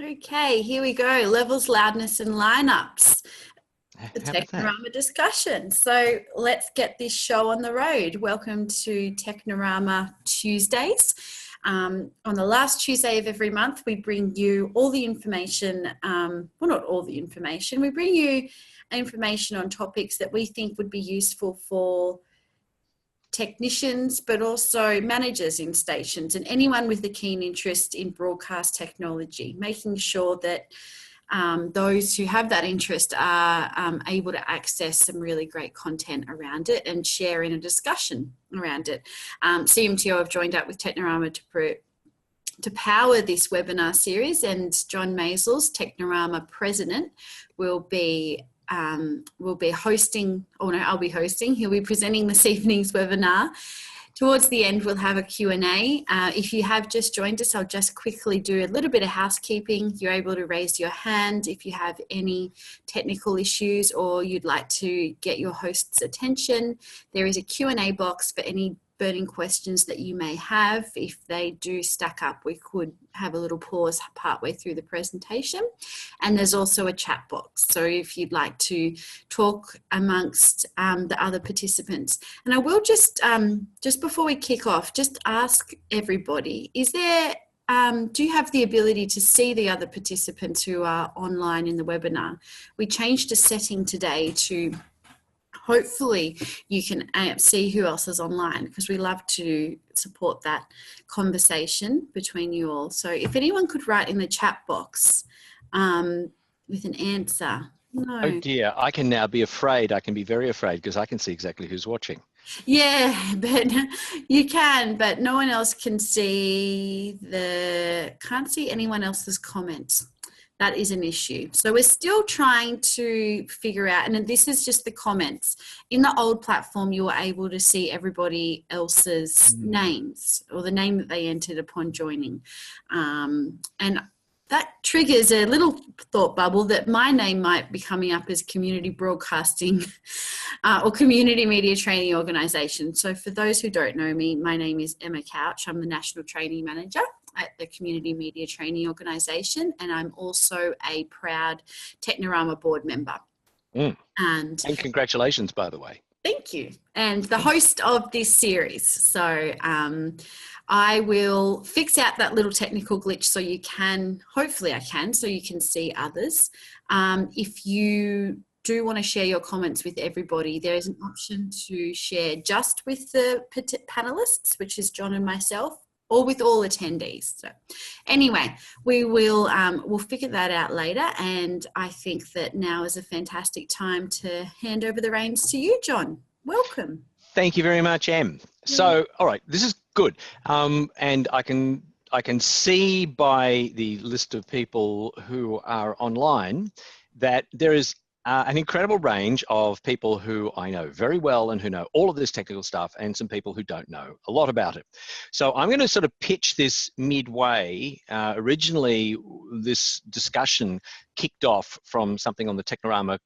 Okay, here we go. Levels, loudness, and lineups. The How about that? Technorama discussion. So let's get this show on the road. Welcome to Technorama Tuesdays. On the last Tuesday of every month, we bring you all the information, well, not all the information, we bring you information on topics that we think would be useful for technicians, but also managers in stations and anyone with a keen interest in broadcast technology, making sure that those who have that interest are able to access some really great content around it and share in a discussion around it. CMTO have joined up with Technorama to power this webinar series, and John Maizels, Technorama President, will be hosting, I'll be hosting. He'll be presenting this evening's webinar. Towards the end, we'll have a Q&A. If you have just joined us, I'll just quickly do a little bit of housekeeping. You're able to raise your hand if you have any technical issues or you'd like to get your host's attention. There is a Q&A box for any burning questions that you may have. If they do stack up, we could have a little pause partway through the presentation. And there's also a chat box. So if you'd like to talk amongst the other participants. And I will just before we kick off, just ask everybody, is there, do you have the ability to see the other participants who are online in the webinar? We changed a setting today to hopefully you can see who else is online, because we love to support that conversation between you all. So if anyone could write in the chat box with an answer. No. Oh dear, I can now be afraid. I can be very afraid because I can see exactly who's watching. Yeah, but you can, but no one else can see can't see anyone else's comments. That is an issue. So we're still trying to figure out, and this is just the comments. In the old platform, you were able to see everybody else's names or the name that they entered upon joining. And that triggers a little thought bubble that my name might be coming up as community broadcasting or community media training organisation. So for those who don't know me, my name is Emma Couch. I'm the National Training Manager at the Community Media Training Organisation, and I'm also a proud Technorama board member. And congratulations, by the way. Thank you. And the host of this series. So I will fix out that little technical glitch so you can, hopefully I can, so you can see others. If you do want to share your comments with everybody, there is an option to share just with the panelists, which is John and myself, or with all attendees. So anyway, we'll figure that out later. And I think that now is a fantastic time to hand over the reins to you, John. Welcome. Thank you very much, Em. So, all right, this is good. And I can see by the list of people who are online that there is an incredible range of people who I know very well and who know all of this technical stuff, and some people who don't know a lot about it. So I'm going to sort of pitch this midway. Originally, this discussion kicked off from something on the Technorama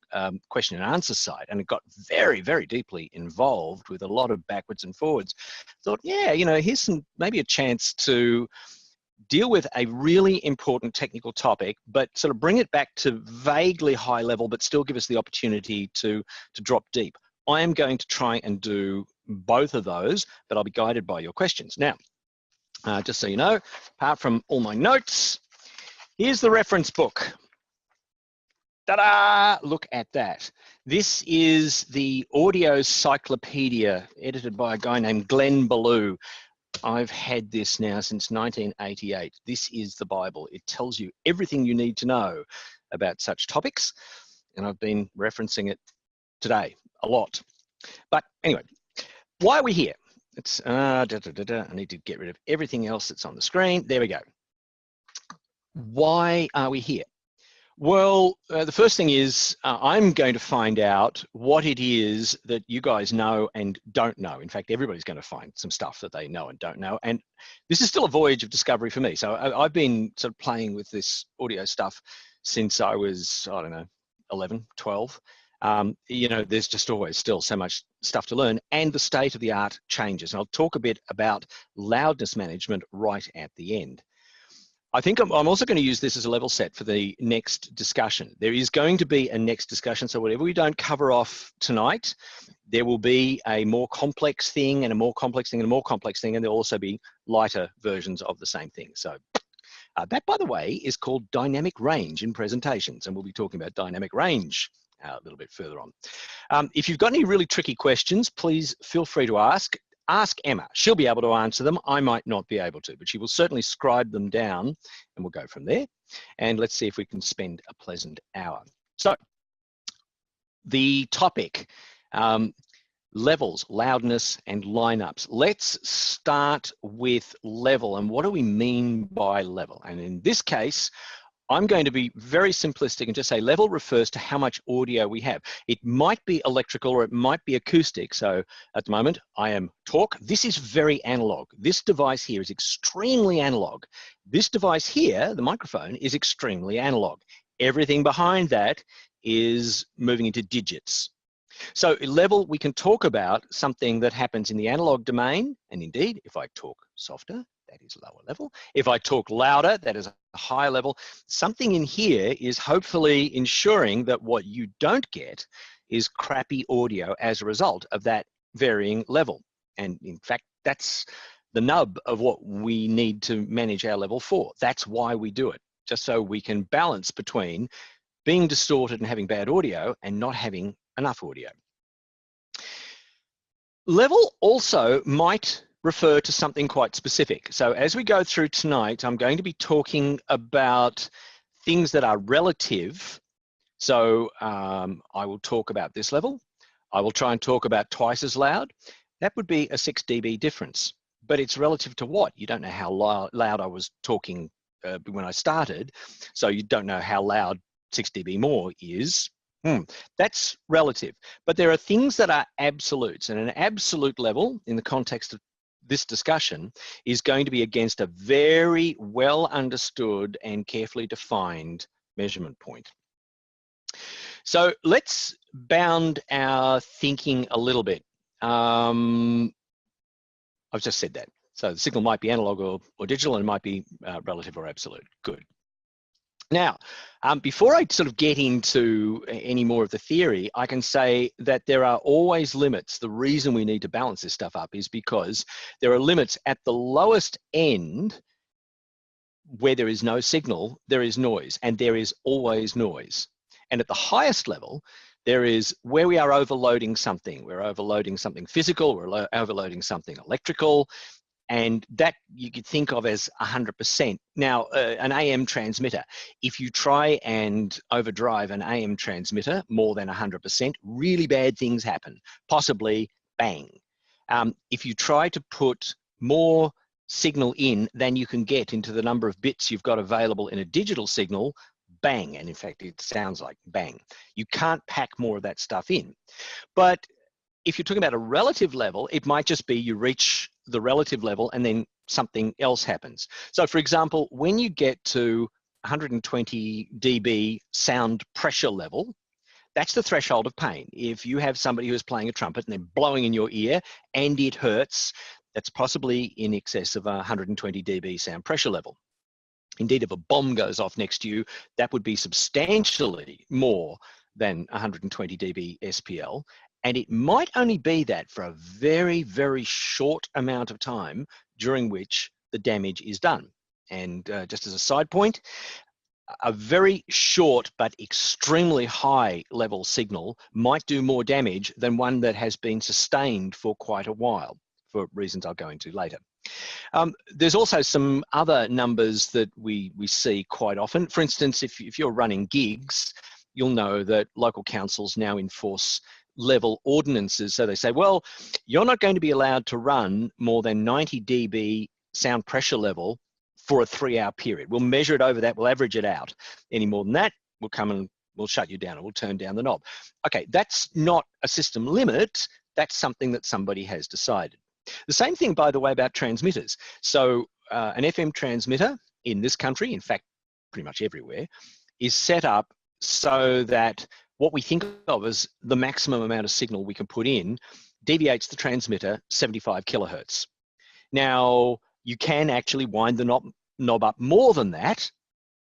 question and answer side, and it got very, very deeply involved with a lot of backwards and forwards. Thought, yeah, you know, here's maybe a chance to deal with a really important technical topic, but sort of bring it back to vaguely high level, but still give us the opportunity to drop deep. I am going to try and do both of those, but I'll be guided by your questions. Now, just so you know, apart from all my notes, here's the reference book. Ta-da! Look at that. This is the Audio Cyclopedia, edited by a guy named Glenn Ballou. I've had this now since 1988. This is the Bible. It tells you everything you need to know about such topics, and I've been referencing it today a lot. But anyway, why are we here? It's I need to get rid of everything else that's on the screen. There we go. Why are we here? Well, the first thing is I'm going to find out what it is that you guys know and don't know. In fact, everybody's going to find some stuff that they know and don't know. And this is still a voyage of discovery for me. So I've been sort of playing with this audio stuff since I was, I don't know, 11, 12. You know, there's just always still so much stuff to learn, and the state of the art changes. And I'll talk a bit about loudness management right at the end. I think I'm also going to use this as a level set for the next discussion. There is going to be a next discussion, so whatever we don't cover off tonight, there will be a more complex thing and a more complex thing and a more complex thing, and there'll also be lighter versions of the same thing. So that, by the way, is called dynamic range in presentations, and we'll be talking about dynamic range a little bit further on. If you've got any really tricky questions, please feel free to ask. Ask Emma. She'll be able to answer them. I might not be able to, but she will certainly scribe them down, and we'll go from there. And let's see if we can spend a pleasant hour. So the topic, levels, loudness, and lineups. Let's start with level. And what do we mean by level? And in this case, I'm going to be very simplistic and just say level refers to how much audio we have. It might be electrical or it might be acoustic. So at the moment, I am talk. This is very analog. This device here is extremely analog. This device here, the microphone, is extremely analog. Everything behind that is moving into digits. So level, we can talk about something that happens in the analog domain. And indeed, if I talk softer, that is lower level. If I talk louder, that is a higher level. Something in here is hopefully ensuring that what you don't get is crappy audio as a result of that varying level. And in fact, that's the nub of what we need to manage our level for. That's why we do it, just so we can balance between being distorted and having bad audio and not having enough audio. Level also might refer to something quite specific. So as we go through tonight, I'm going to be talking about things that are relative. So I will talk about this level. I will try and talk about twice as loud. That would be a 6 dB difference, but it's relative to what? You don't know how loud I was talking when I started, so you don't know how loud 6 dB more is. That's relative, but there are things that are absolutes, and an absolute level in the context of this discussion is going to be against a very well understood and carefully defined measurement point. So let's bound our thinking a little bit. I've just said that. So the signal might be analog or digital, and it might be relative or absolute. Good. Now, before I sort of get into any more of the theory, I can say that there are always limits. The reason we need to balance this stuff up is because there are limits at the lowest end where there is no signal, there is noise, and there is always noise. And at the highest level, there is where we are overloading something. We're overloading something physical, we're overloading something electrical, and that you could think of as 100%. Now, an AM transmitter, if you try and overdrive an AM transmitter more than 100%, really bad things happen, possibly bang. If you try to put more signal in than you can get into the number of bits you've got available in a digital signal, bang. And in fact, it sounds like bang. You can't pack more of that stuff in. But if you're talking about a relative level, it might just be you reach the relative level and then something else happens. So for example, when you get to 120 dB sound pressure level, that's the threshold of pain. If you have somebody who is playing a trumpet and they're blowing in your ear and it hurts, that's possibly in excess of 120 dB sound pressure level. Indeed, if a bomb goes off next to you, that would be substantially more than 120 dB SPL. And it might only be that for a very, very short amount of time during which the damage is done. And just as a side point, a very short but extremely high level signal might do more damage than one that has been sustained for quite a while, for reasons I'll go into later. There's also some other numbers that we see quite often. For instance, if you're running gigs, you'll know that local councils now enforce level ordinances. So they say, well, you're not going to be allowed to run more than 90 dB sound pressure level for a 3-hour period. We'll measure it over that, we'll average it out. Any more than that, we'll come and we'll shut you down, or we'll turn down the knob. Okay, that's not a system limit, that's something that somebody has decided. The same thing, by the way, about transmitters. So an FM transmitter in this country, in fact, pretty much everywhere, is set up so that what we think of as the maximum amount of signal we can put in deviates the transmitter 75 kilohertz. Now, you can actually wind the knob knob up more than that,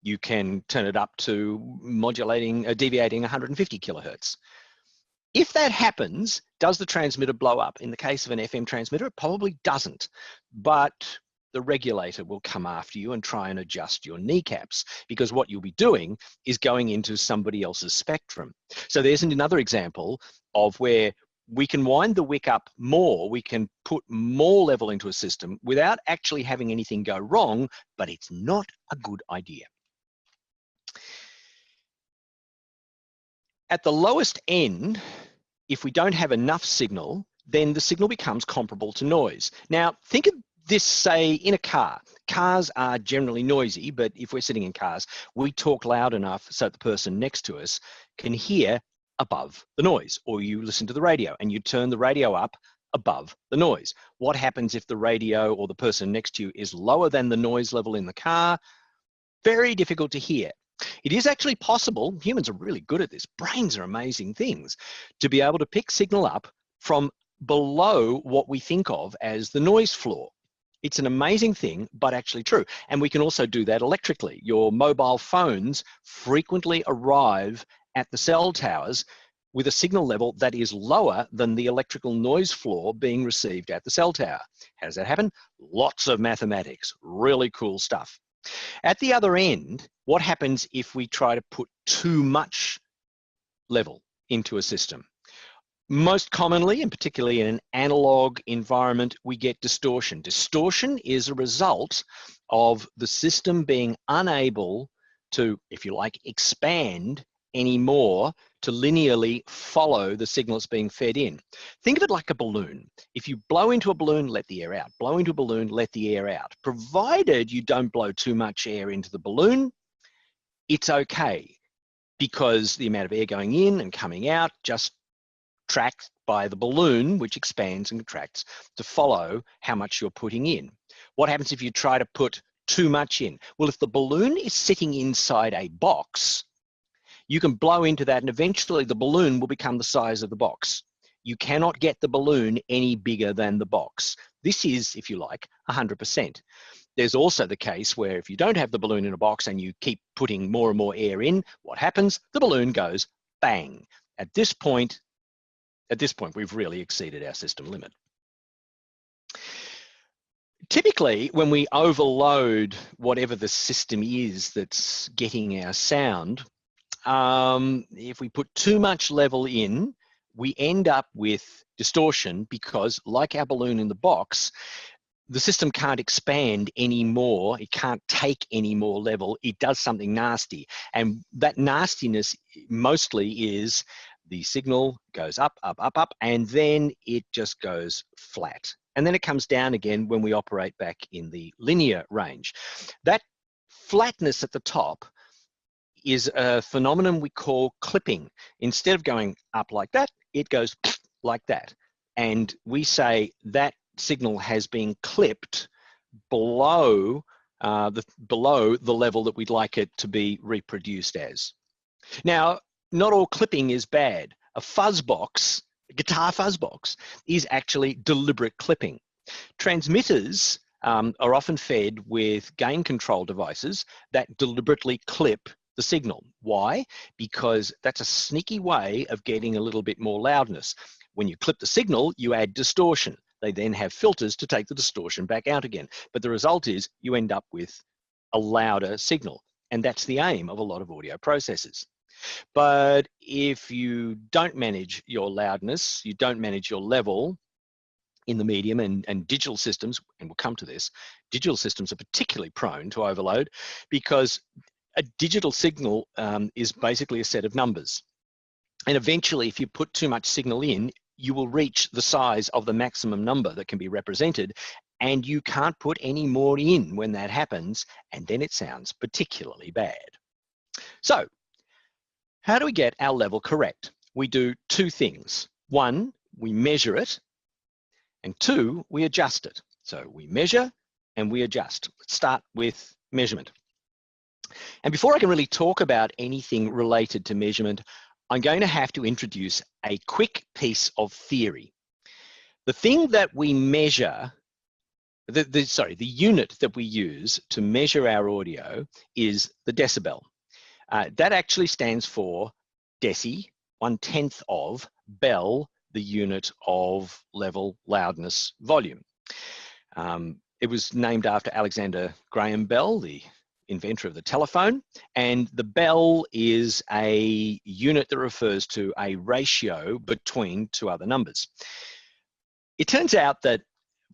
you can turn it up to deviating 150 kilohertz. If that happens, does the transmitter blow up? In the case of an FM transmitter, it probably doesn't, but the regulator will come after you and try and adjust your kneecaps, because what you'll be doing is going into somebody else's spectrum. So there's another example of where we can wind the wick up more, we can put more level into a system without actually having anything go wrong, but it's not a good idea. At the lowest end, if we don't have enough signal, then the signal becomes comparable to noise. Now, think of this, say, in a car. Cars are generally noisy, but if we're sitting in cars, we talk loud enough so that the person next to us can hear above the noise. Or you listen to the radio and you turn the radio up above the noise. What happens if the radio or the person next to you is lower than the noise level in the car? Very difficult to hear. It is actually possible, humans are really good at this, brains are amazing things, to be able to pick signal up from below what we think of as the noise floor. It's an amazing thing, but actually true. And we can also do that electrically. Your mobile phones frequently arrive at the cell towers with a signal level that is lower than the electrical noise floor being received at the cell tower. How does that happen? Lots of mathematics, really cool stuff. At the other end, what happens if we try to put too much level into a system? Most commonly, and particularly in an analog environment, we get distortion. Distortion is a result of the system being unable to, if you like, expand anymore to linearly follow the signal that's being fed in. Think of it like a balloon. If you blow into a balloon, let the air out. Blow into a balloon, let the air out. Provided you don't blow too much air into the balloon, it's okay, because the amount of air going in and coming out just tracked by the balloon, which expands and contracts to follow how much you're putting in. What happens if you try to put too much in? Well, if the balloon is sitting inside a box, you can blow into that and eventually the balloon will become the size of the box. You cannot get the balloon any bigger than the box. This is, if you like, 100%. There's also the case where if you don't have the balloon in a box and you keep putting more and more air in, what happens? The balloon goes bang. At this point, we've really exceeded our system limit. Typically, when we overload whatever the system is that's getting our sound, if we put too much level in, we end up with distortion because, like our balloon in the box, the system can't expand anymore. It can't take any more level. It does something nasty. And that nastiness mostly is the signal goes up, up, up, up, and then it just goes flat. And then it comes down again when we operate back in the linear range. That flatness at the top is a phenomenon we call clipping. Instead of going up like that, it goes like that. And we say that signal has been clipped below the level that we'd like it to be reproduced as. Now, not all clipping is bad. A fuzz box, a guitar fuzz box, is actually deliberate clipping. Transmitters are often fed with gain control devices that deliberately clip the signal. Why? Because that's a sneaky way of getting a little bit more loudness. When you clip the signal, you add distortion. They then have filters to take the distortion back out again. But the result is you end up with a louder signal. And that's the aim of a lot of audio processors. But if you don't manage your loudness, you don't manage your level in the medium, and digital systems, and we'll come to this, digital systems are particularly prone to overload because a digital signal is basically a set of numbers. And eventually, if you put too much signal in, you will reach the size of the maximum number that can be represented, and you can't put any more in when that happens, and then it sounds particularly bad. So, how do we get our level correct? We do two things. One, we measure it, and two, we adjust it. So we measure and we adjust. Let's start with measurement. And before I can really talk about anything related to measurement, I'm going to have to introduce a quick piece of theory. The thing that we measure, the unit that we use to measure our audio is the decibel. That actually stands for deci, 1/10 of, bell, the unit of level, loudness, volume. It was named after Alexander Graham Bell, the inventor of the telephone, and the bell is a unit that refers to a ratio between two other numbers. It turns out that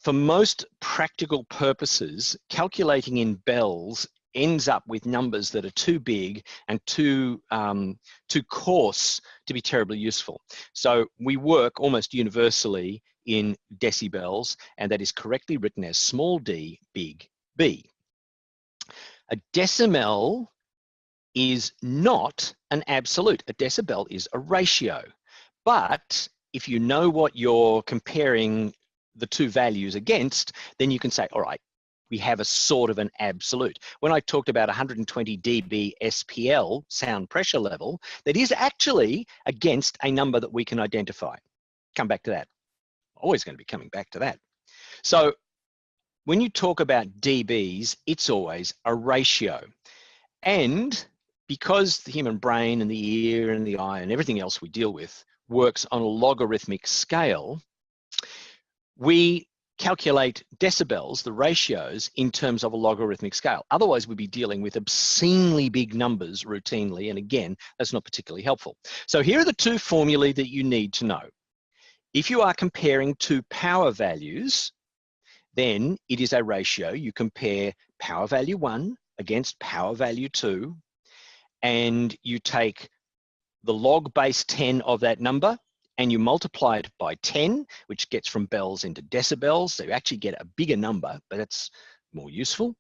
for most practical purposes, calculating in bells ends up with numbers that are too big and too coarse to be terribly useful. So we work almost universally in decibels, and that is correctly written as small d, big B. A decimal is not an absolute. A decibel is a ratio. But if you know what you're comparing the two values against, then you can say, all right, we have a sort of an absolute. When I talked about 120 dB SPL, sound pressure level, that is actually against a number that we can identify. Come back to that. Always going to be coming back to that. So when you talk about dBs, it's always a ratio. And because the human brain and the ear and the eye and everything else we deal with works on a logarithmic scale, we calculate decibels, the ratios, in terms of a logarithmic scale. Otherwise, we'd be dealing with obscenely big numbers routinely. And again, that's not particularly helpful. So here are the two formulae that you need to know. If you are comparing two power values, then it is a ratio. You compare power value 1 against power value 2, and you take the log base 10 of that number and you multiply it by 10, which gets from bells into decibels. So you actually get a bigger number, but it's more useful,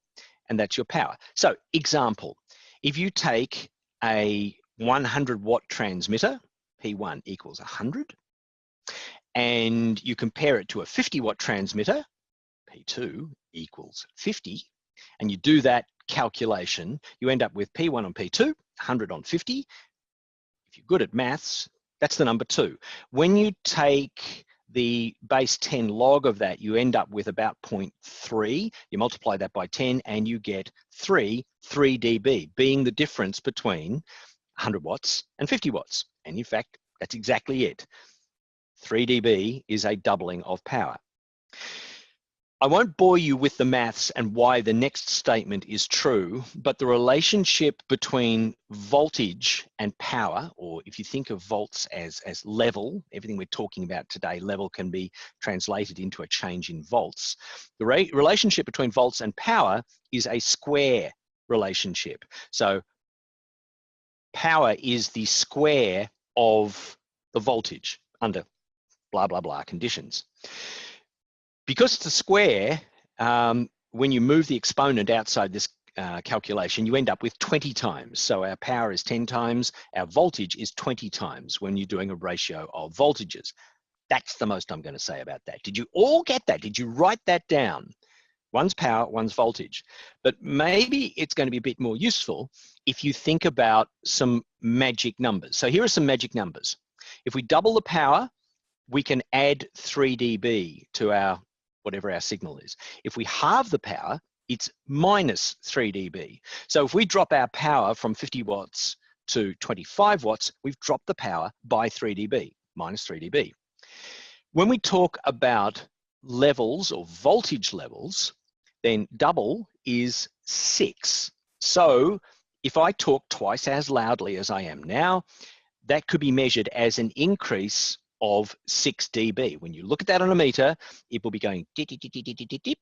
and that's your power. So example, if you take a 100 watt transmitter, P1 equals 100, and you compare it to a 50 watt transmitter, P2 equals 50, and you do that calculation, you end up with P1 on P2, 100 on 50. If you're good at maths, that's the number 2. When you take the base 10 log of that, you end up with about 0.3. You multiply that by 10 and you get 3 dB, being the difference between 100 watts and 50 watts. And in fact, that's exactly it. 3 dB is a doubling of power. I won't bore you with the maths and why the next statement is true, but the relationship between voltage and power, or if you think of volts as level, everything we're talking about today, level can be translated into a change in volts. The relationship between volts and power is a square relationship. So power is the square of the voltage under blah, blah, blah conditions. Because it's a square, when you move the exponent outside this calculation, you end up with 20 times. So our power is 10 times, our voltage is 20 times when you're doing a ratio of voltages. That's the most I'm going to say about that. Did you all get that? Did you write that down? One's power, one's voltage. But maybe it's going to be a bit more useful if you think about some magic numbers. So here are some magic numbers. If we double the power, we can add 3 dB to our whatever our signal is. If we halve the power, it's minus 3 dB. So if we drop our power from 50 watts to 25 watts, we've dropped the power by 3 dB, minus 3 dB. When we talk about levels or voltage levels, then double is 6. So if I talk twice as loudly as I am now, that could be measured as an increase of 6 dB. When you look at that on a meter, it will be going dip, dip, dip, dip, dip, dip, dip,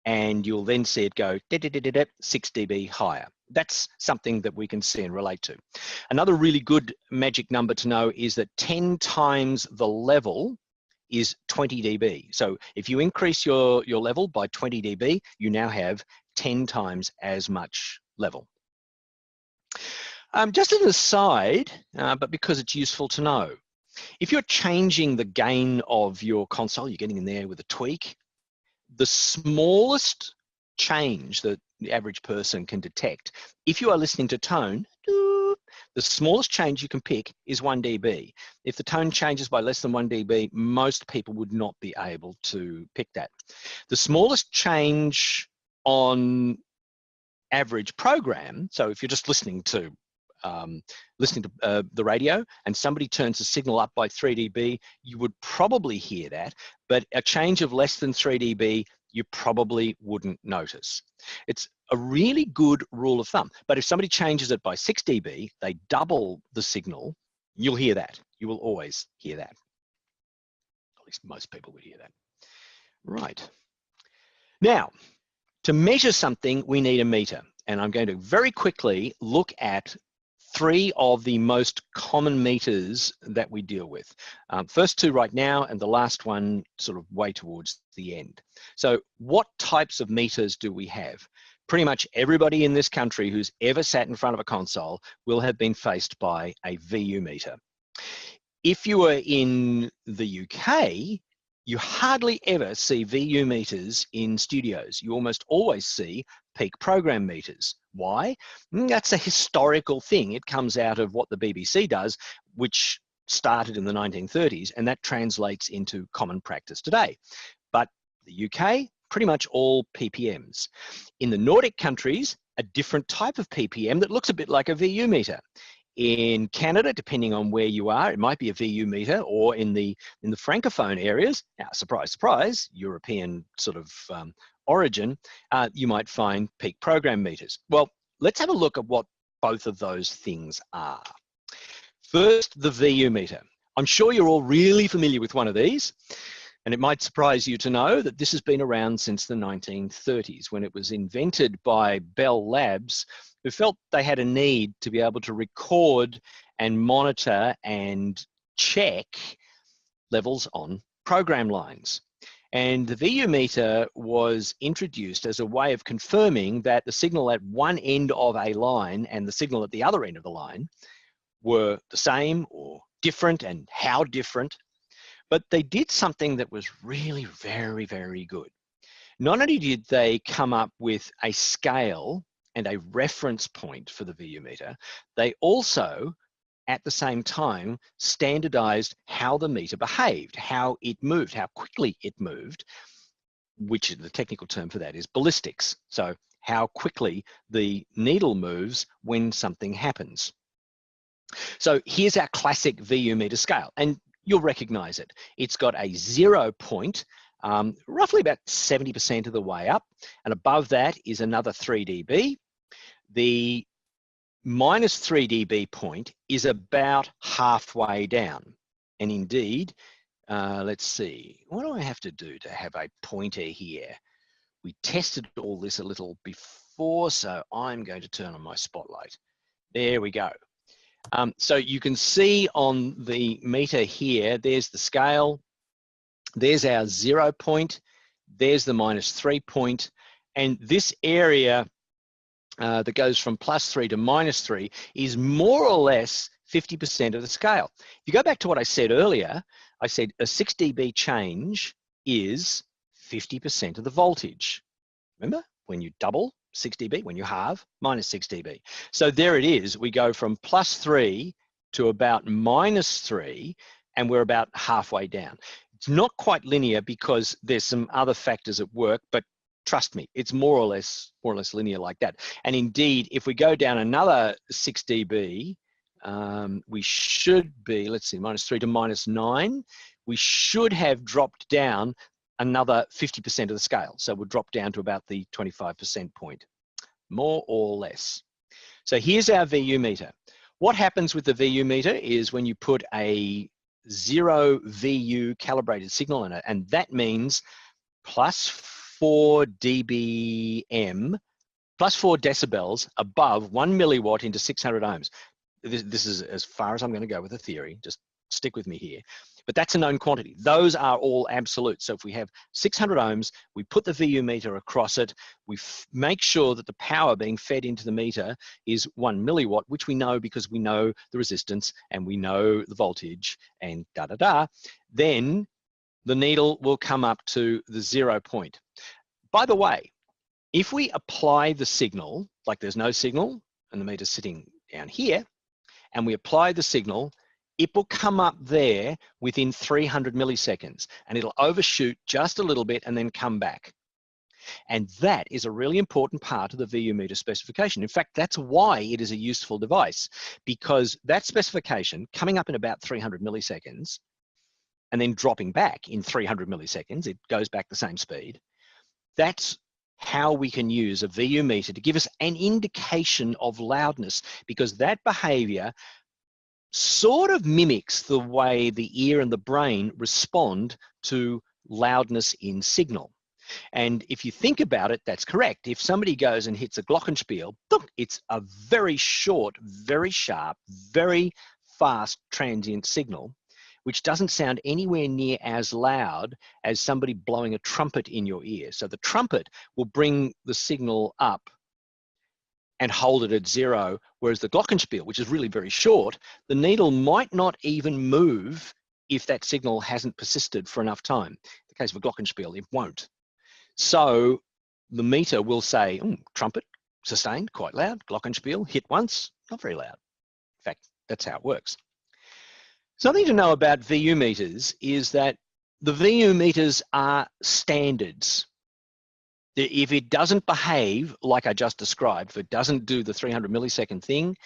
and you'll then see it go 6 dB higher. That's something that we can see and relate to. Another really good magic number to know is that 10 times the level is 20 dB. So if you increase your level by 20 dB, you now have 10 times as much level. Just as an aside, but because it's useful to know, if you're changing the gain of your console, you're getting in there with a tweak, the smallest change that the average person can detect, if you are listening to tone, The smallest change you can pick is 1 dB. If the tone changes by less than 1 dB, most people would not be able to pick that. The smallest change on average program, so if you're just listening to the radio and somebody turns the signal up by 3 dB, you would probably hear that, but a change of less than 3 dB, you probably wouldn't notice. It's a really good rule of thumb, but if somebody changes it by 6 dB, they double the signal, you'll hear that. You will always hear that. At least most people would hear that. Right. Now, to measure something, we need a meter. And I'm going to very quickly look at 3 of the most common meters that we deal with. First 2 right now, and the last one sort of way towards the end. So what types of meters do we have? Pretty much everybody in this country who's ever sat in front of a console will have been faced by a VU meter. If you are in the UK, you hardly ever see VU meters in studios. You almost always see peak program meters. Why? That's a historical thing. It comes out of what the BBC does, which started in the 1930s, and that translates into common practice today. But the UK, pretty much all PPMs. In the Nordic countries, a different type of PPM that looks a bit like a VU meter. In Canada, depending on where you are, it might be a VU meter, or in the francophone areas, now, surprise, surprise, European sort of origin, you might find peak program meters. Well, let's have a look at what both of those things are. First, the VU meter. I'm sure you're all really familiar with one of these, and it might surprise you to know that this has been around since the 1930s, when it was invented by Bell Labs, who felt they had a need to be able to record and monitor and check levels on program lines. And the VU meter was introduced as a way of confirming that the signal at one end of a line and the signal at the other end of the line were the same or different, and how different. But they did something that was really very, very good. Not only did they come up with a scale and a reference point for the VU meter, they also, at the same time, standardized how the meter behaved, how it moved, how quickly it moved, which the technical term for that is ballistics. So how quickly the needle moves when something happens. So here's our classic VU meter scale, and you'll recognize it. It's got a 0 point, roughly about 70% of the way up, and above that is another 3 dB. The minus 3 dB point is about halfway down. And indeed, let's see, what do I have to do to have a pointer here? We tested all this a little before, so I'm going to turn on my spotlight. There we go. So you can see on the meter here, there's the scale, there's our 0 point, there's the minus 3 point, and this area that goes from +3 to -3 is more or less 50% of the scale. If you go back to what I said earlier, I said a 6 dB change is 50% of the voltage. Remember, when you double 6 dB, when you halve, -6 dB. So there it is. We go from +3 to about -3, and we're about halfway down. It's not quite linear because there's some other factors at work, but trust me, it's more or less linear like that. And indeed, if we go down another 6 dB, we should be, let's see, -3 to -9, we should have dropped down another 50% of the scale. So we'll drop down to about the 25% point, more or less. So here's our VU meter. What happens with the VU meter is when you put a 0 VU calibrated signal in it, and that means +4 dBm, +4 decibels above 1 milliwatt into 600 ohms. This is as far as I'm going to go with the theory. Just stick with me here. But that's a known quantity. Those are all absolute. So if we have 600 ohms, we put the VU meter across it, we make sure that the power being fed into the meter is 1 milliwatt, which we know because we know the resistance and we know the voltage and da-da-da, then the needle will come up to the 0 point. By the way, if we apply the signal, like there's no signal and the meter's sitting down here, and we apply the signal, it will come up there within 300 milliseconds, and it'll overshoot just a little bit and then come back. And that is a really important part of the VU meter specification. In fact, that's why it is a useful device, because that specification coming up in about 300 milliseconds and then dropping back in 300 milliseconds, it goes back the same speed. That's how we can use a VU meter to give us an indication of loudness, because that behavior sort of mimics the way the ear and the brain respond to loudness in signal. And if you think about it, that's correct. If somebody goes and hits a glockenspiel, it's a very short, very sharp, very fast transient signal, which doesn't sound anywhere near as loud as somebody blowing a trumpet in your ear. So the trumpet will bring the signal up and hold it at 0, whereas the glockenspiel, which is really very short, the needle might not even move if that signal hasn't persisted for enough time. In the case of a glockenspiel, it won't. So the meter will say, trumpet, sustained, quite loud, glockenspiel, hit once, not very loud. In fact, that's how it works. Something to know about VU meters is that the VU meters are standards. If it doesn't behave like I just described, if it doesn't do the 300 millisecond thing,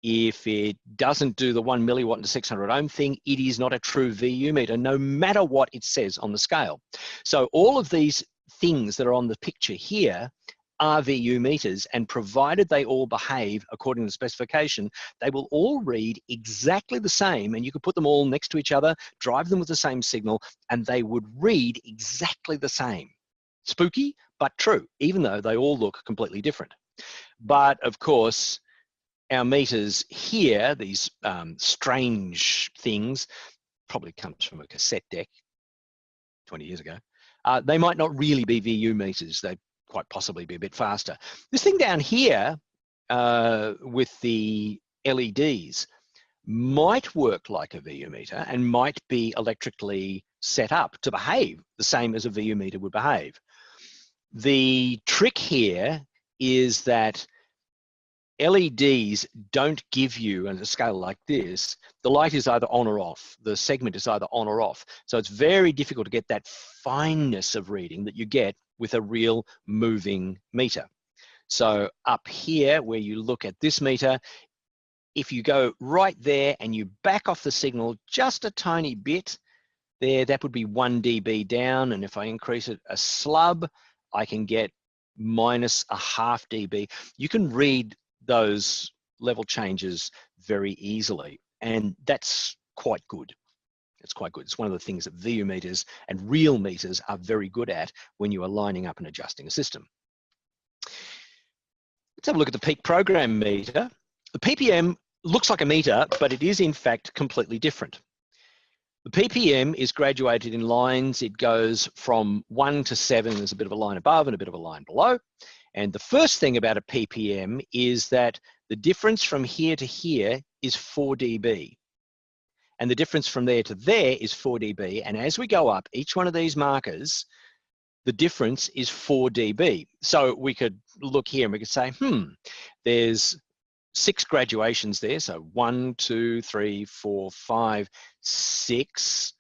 if it doesn't do the 1 milliwatt to 600 ohm thing, it is not a true VU meter, no matter what it says on the scale. So all of these things that are on the picture here are VU meters, and provided they all behave according to the specification, they will all read exactly the same, and you could put them all next to each other, drive them with the same signal, and they would read exactly the same. Spooky, but true, even though they all look completely different. But of course, our meters here, these strange things, probably comes from a cassette deck 20 years ago. They might not really be VU meters. They quite possibly be a bit faster. This thing down here with the LEDs might work like a VU meter and might be electrically set up to behave the same as a VU meter would behave. The trick here is that LEDs don't give you, on a scale like this, the light is either on or off. The segment is either on or off. So it's very difficult to get that fineness of reading that you get with a real moving meter. So up here, where you look at this meter, if you go right there and you back off the signal just a tiny bit, there, that would be 1 dB down. And if I increase it a slub, I can get minus a half dB. You can read those level changes very easily, and that's quite good. It's quite good. It's one of the things that VU meters and real meters are very good at when you are lining up and adjusting a system. Let's have a look at the peak program meter. The PPM looks like a meter, but it is in fact completely different. The PPM is graduated in lines. It goes from 1 to 7. There's a bit of a line above and a bit of a line below. And the first thing about a PPM is that the difference from here to here is 4 dB. And the difference from there to there is 4 dB. And as we go up, each one of these markers, the difference is 4 dB. So we could look here and we could say, there's 6 graduations there. So 1, 2, 3, 4, 5, 6.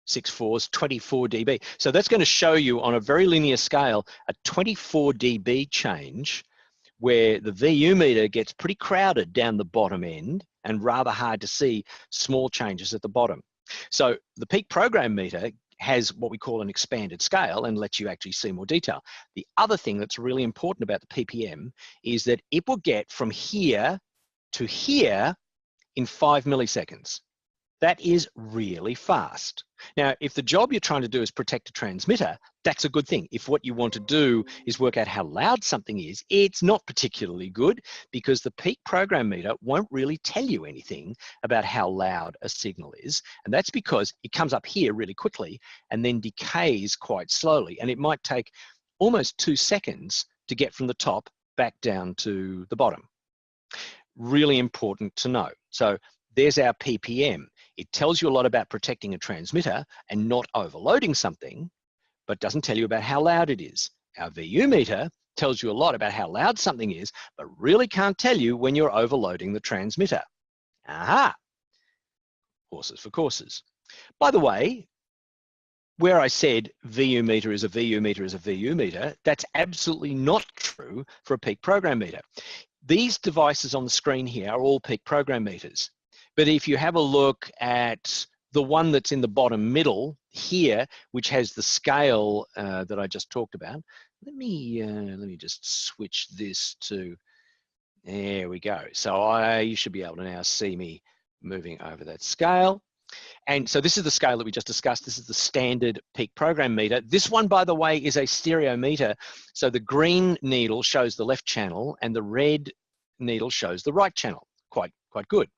6 fours, 24 dB. So that's going to show you on a very linear scale a 24 dB change, where the VU meter gets pretty crowded down the bottom end and rather hard to see small changes at the bottom. So the peak program meter has what we call an expanded scale and lets you actually see more detail. The other thing that's really important about the PPM is that it will get from here to here in 5 milliseconds. That is really fast. Now, if the job you're trying to do is protect a transmitter, that's a good thing. If what you want to do is work out how loud something is, it's not particularly good, because the peak program meter won't really tell you anything about how loud a signal is. And that's because it comes up here really quickly and then decays quite slowly. And it might take almost 2 seconds to get from the top back down to the bottom. Really important to know. So there's our PPM. It tells you a lot about protecting a transmitter and not overloading something, but doesn't tell you about how loud it is. Our VU meter tells you a lot about how loud something is, but really can't tell you when you're overloading the transmitter. Aha! Horses for courses. By the way, where I said VU meter is a VU meter is a VU meter, that's absolutely not true for a peak program meter. These devices on the screen here are all peak program meters. But if you have a look at the one that's in the bottom middle here, which has the scale that I just talked about, let me just switch this to, there we go. So you should be able to now see me moving over that scale. And so this is the scale that we just discussed. This is the standard peak program meter. This one, by the way, is a stereo meter. So the green needle shows the left channel and the red needle shows the right channel. Quite good.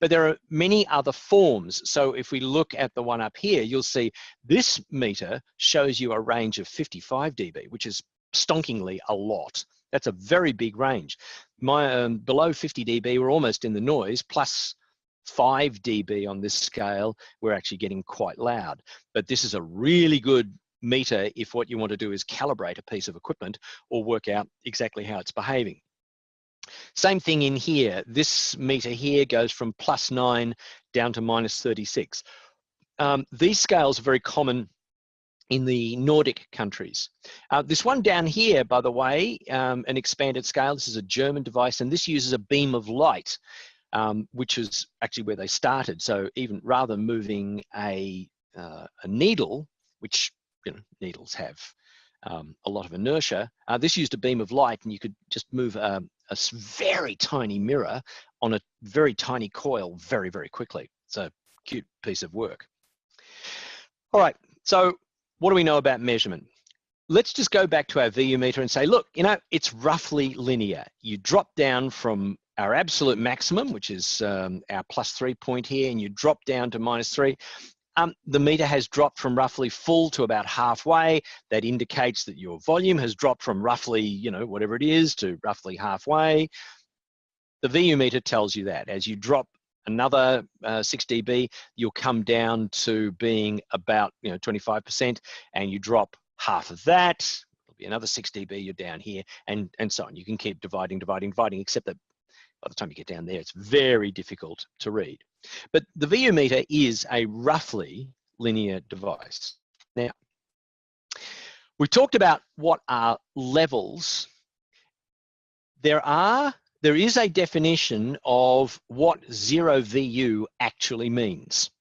But there are many other forms. So if we look at the one up here, you'll see this meter shows you a range of 55 dB, which is stonkingly a lot. That's a very big range. Below 50 dB, we're almost in the noise, plus 5 dB on this scale, we're actually getting quite loud. But this is a really good meter if what you want to do is calibrate a piece of equipment or work out exactly how it's behaving. Same thing in here. This meter here goes from +9 down to -36. These scales are very common in the Nordic countries. This one down here, by the way, an expanded scale, this is a German device, and this uses a beam of light, which is actually where they started. So even rather than moving a needle, which needles have a lot of inertia, this used a beam of light, and you could just move a very tiny mirror on a very tiny coil very, very quickly. It's a cute piece of work. All right, so what do we know about measurement? Let's just go back to our VU meter and say, look, it's roughly linear. You drop down from our absolute maximum, which is our +3 point here, and you drop down to -3. The meter has dropped from roughly full to about halfway. That indicates that your volume has dropped from roughly, whatever it is, to roughly halfway. The VU meter tells you that. As you drop another 6 dB, you'll come down to being about 25%, and you drop half of that, it'll be another 6 dB, you're down here, and so on. You can keep dividing, except that by the time you get down there, it's very difficult to read. But the VU meter is a roughly linear device. Now, we talked about what are levels. There is a definition of what 0 VU actually means.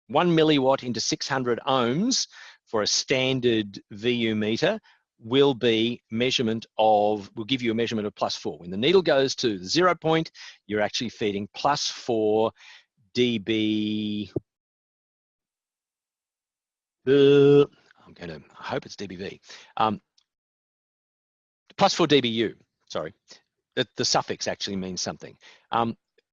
1 milliwatt into 600 ohms for a standard VU meter will give you a measurement of +4. When the needle goes to the 0 point, you're actually feeding +4 dB. I hope it's dBV. +4 dBu, sorry. The suffix actually means something.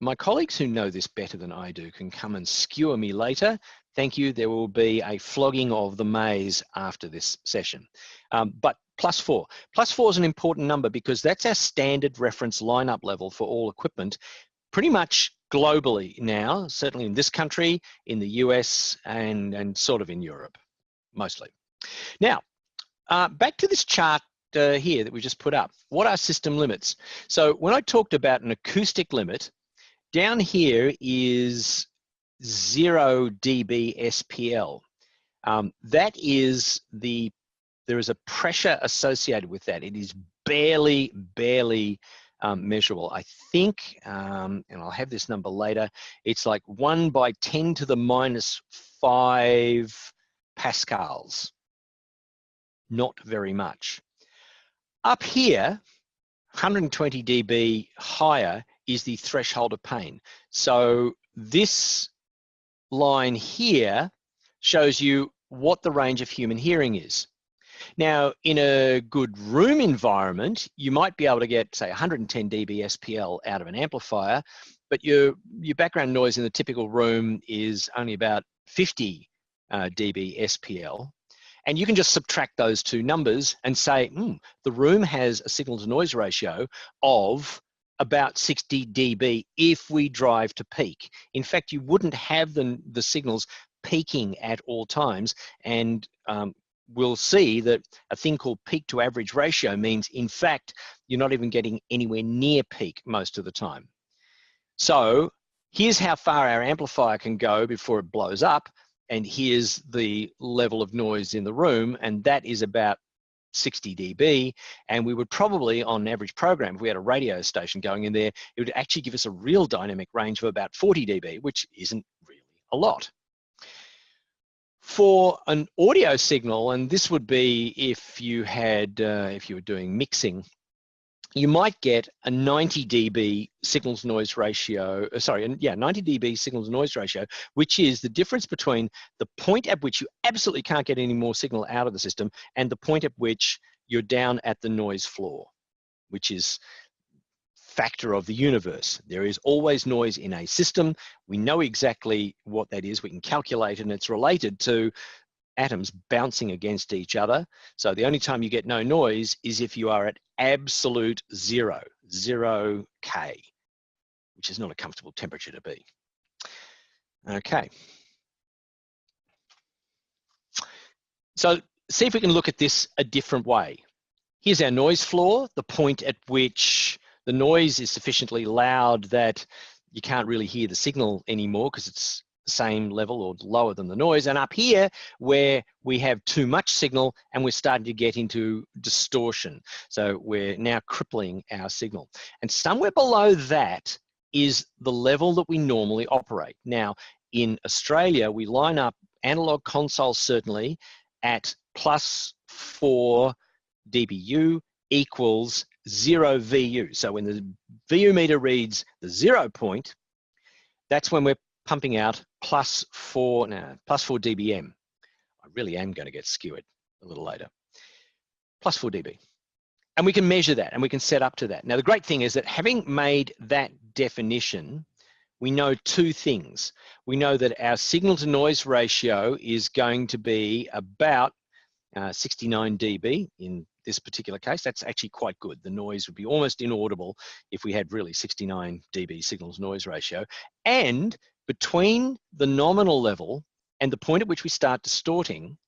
My colleagues who know this better than I do can come and skewer me later. Thank you. There will be a flogging of the maze after this session. But +4. +4 is an important number because that's our standard reference lineup level for all equipment, pretty much globally now, certainly in this country, in the US, and sort of in Europe, mostly. Now, back to this chart here that we just put up. What are system limits? So when I talked about an acoustic limit, down here is 0 dB SPL. That is there is a pressure associated with that. It is barely measurable. I think, and I'll have this number later, it's like 1 by 10 to the -5 pascals. Not very much. Up here, 120 dB higher is the threshold of pain. So this line here shows you what the range of human hearing is. Now, in a good room environment, you might be able to get, say, 110 dB SPL out of an amplifier, but your background noise in the typical room is only about 50 dB SPL. And you can just subtract those two numbers and say, the room has a signal to noise ratio of about 60 dB if we drive to peak. In fact, you wouldn't have the signals peaking at all times, and we'll see that a thing called peak to average ratio means, in fact, you're not even getting anywhere near peak most of the time. So Here's how far our amplifier can go before it blows up, and here's the level of noise in the room, and that is about 60 dB, and we would probably, on average program, if we had a radio station going in there, it would actually give us a real dynamic range of about 40 dB, which isn't really a lot. For an audio signal, and this would be if you had, if you were doing mixing, you might get a 90 dB signals noise ratio, 90 dB signals noise ratio, which is the difference between the point at which you absolutely can't get any more signal out of the system and the point at which you're down at the noise floor, which is factor of the universe. There is always noise in a system. We know exactly what that is. We can calculate it, and it's related to atoms bouncing against each other. So the only time you get no noise is if you are at absolute zero, 0K, which is not a comfortable temperature to be. Okay. So see if we can look at this a different way. Here's our noise floor, the point at which the noise is sufficiently loud that you can't really hear the signal anymore because it's the same level or lower than the noise. And up here where we have too much signal and we're starting to get into distortion. So we're now crippling our signal. And somewhere below that is the level that we normally operate. Now, in Australia, we line up analog consoles certainly at +4 dBu equals 0 VU. So when the VU meter reads the 0 point, that's when we're pumping out +4 dBm. I really am going to get skewered a little later. +4 dB. And we can measure that and we can set up to that. Now, the great thing is that having made that definition, we know two things. We know that our signal to noise ratio is going to be about 69 dB in this particular case. That's actually quite good. The noise would be almost inaudible if we had really 69 dB signals noise ratio. And between the nominal level and the point at which we start distorting,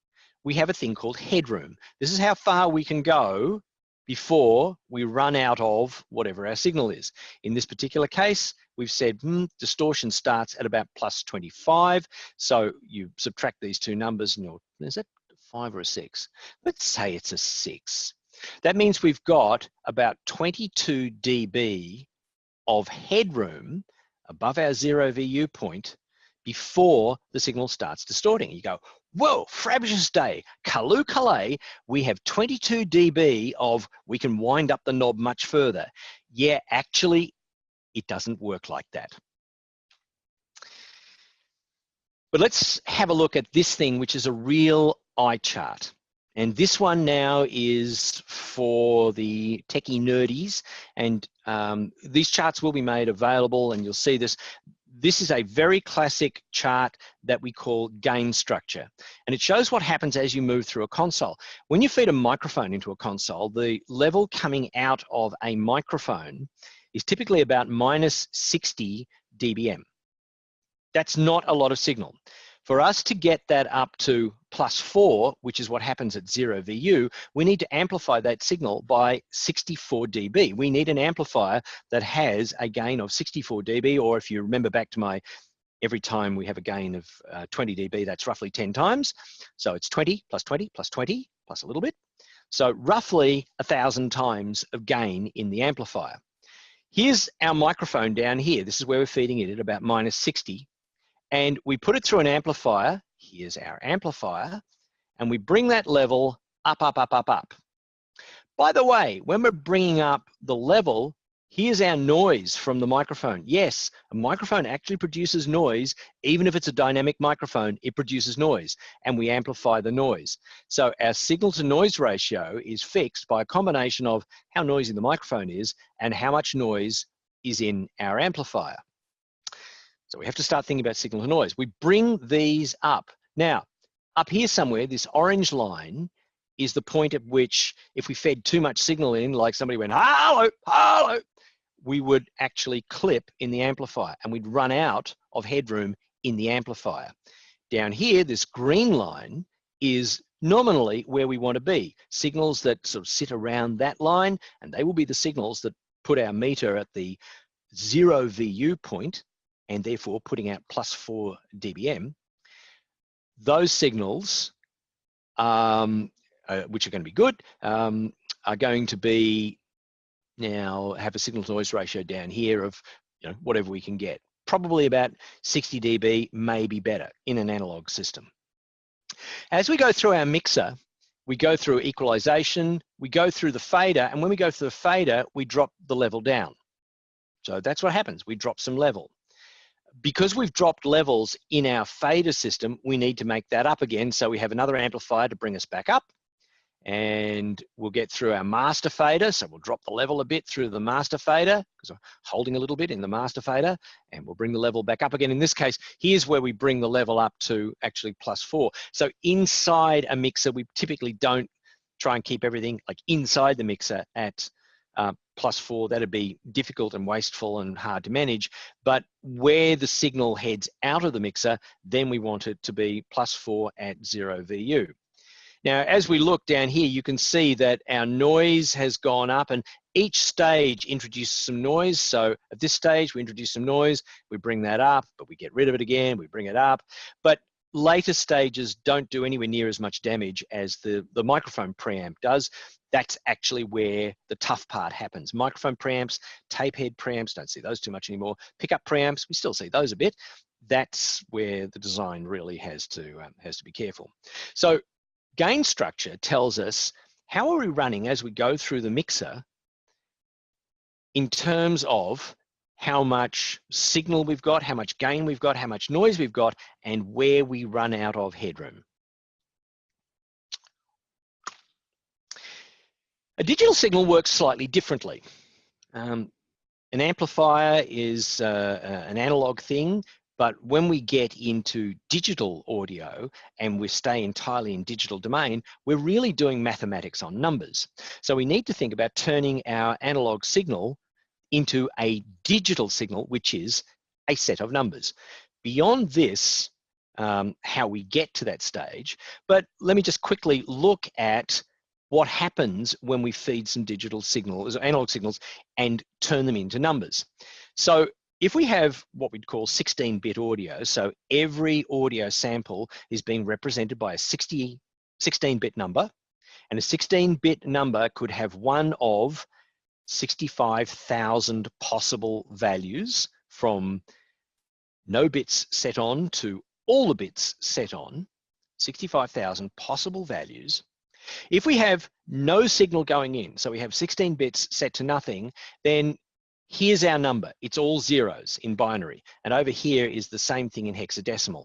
we have a thing called headroom. This is how far we can go before we run out of whatever our signal is. In this particular case, we've said distortion starts at about +25. So you subtract these two numbers and is that 5 or a 6? Let's say it's a 6. That means we've got about 22 dB of headroom above our 0 VU point before the signal starts distorting. You go, whoa, frabjous day, Kalu Kalay, we have 22 dB of, we can wind up the knob much further. Yeah, actually, it doesn't work like that. But let's have a look at this thing, which is a real eye chart. And this one now is for the techie nerdies. And these charts will be made available and you'll see this. This is a very classic chart that we call gain structure. And it shows what happens as you move through a console. When you feed a microphone into a console, the level coming out of a microphone is typically about -60 dBm. That's not a lot of signal. For us to get that up to +4, which is what happens at 0 VU, we need to amplify that signal by 64 dB. We need an amplifier that has a gain of 64 dB, or if you remember back to my, every time we have a gain of 20 dB, that's roughly 10 times. So it's 20 plus 20 plus 20 plus a little bit. So roughly 1,000 times of gain in the amplifier. Here's our microphone down here. This is where we're feeding it at about -60. And we put it through an amplifier. Here's our amplifier. And we bring that level up, up, up, up, up. By the way, when we're bringing up the level, here's our noise from the microphone. Yes, a microphone actually produces noise. Even if it's a dynamic microphone, it produces noise. And we amplify the noise. So our signal to noise ratio is fixed by a combination of how noisy the microphone is and how much noise is in our amplifier. So we have to start thinking about signal to noise. We bring these up. Now, up here somewhere, this orange line is the point at which if we fed too much signal in, like somebody went, hello, hello, we would actually clip in the amplifier and we'd run out of headroom in the amplifier. Down here, this green line is nominally where we want to be. Signals that sort of sit around that line, and they will be the signals that put our meter at the 0 VU point. and therefore putting out +4 dBm, those signals, which are going to be good, are going to be now have a signal to noise ratio down here of whatever we can get. Probably about 60 dB, maybe better in an analog system. As we go through our mixer, we go through equalization, we go through the fader, and when we go through the fader, we drop the level down. So that's what happens, we drop some level. Because we've dropped levels in our fader system, we need to make that up again, so we have another amplifier to bring us back up, and we'll get through our master fader, so we'll drop the level a bit through the master fader, because we're holding a little bit in the master fader, and we'll bring the level back up again. In this case, here's where we bring the level up to actually +4. So inside a mixer, we typically don't try and keep everything like inside the mixer at +4. That'd be difficult and wasteful and hard to manage. But where the signal heads out of the mixer, then we want it to be +4 at 0 VU. Now, as we look down here, you can see that our noise has gone up, and each stage introduces some noise. So at this stage, we introduce some noise, we bring that up, but we get rid of it again, we bring it up. But later stages don't do anywhere near as much damage as the microphone preamp does. That's actually where the tough part happens. Microphone preamps, tape head preamps, don't see those too much anymore. Pickup preamps, we still see those a bit. That's where the design really has to be careful. So gain structure tells us how are we running as we go through the mixer in terms of how much signal we've got, how much gain we've got, how much noise we've got, and where we run out of headroom. A digital signal works slightly differently. An amplifier is an analog thing, but when we get into digital audio and we stay entirely in digital domain, we're really doing mathematics on numbers. So we need to think about turning our analog signal into a digital signal, which is a set of numbers. Beyond this, how we get to that stage, but let me just quickly look at what happens when we feed some digital signals, analog signals, and turn them into numbers. So if we have what we'd call 16-bit audio, so every audio sample is being represented by a 16-bit number, and a 16-bit number could have one of 65,000 possible values, from no bits set on to all the bits set on, 65,000 possible values. If we have no signal going in, so we have 16 bits set to nothing, then here's our number. It's all zeros in binary. And over here is the same thing in hexadecimal.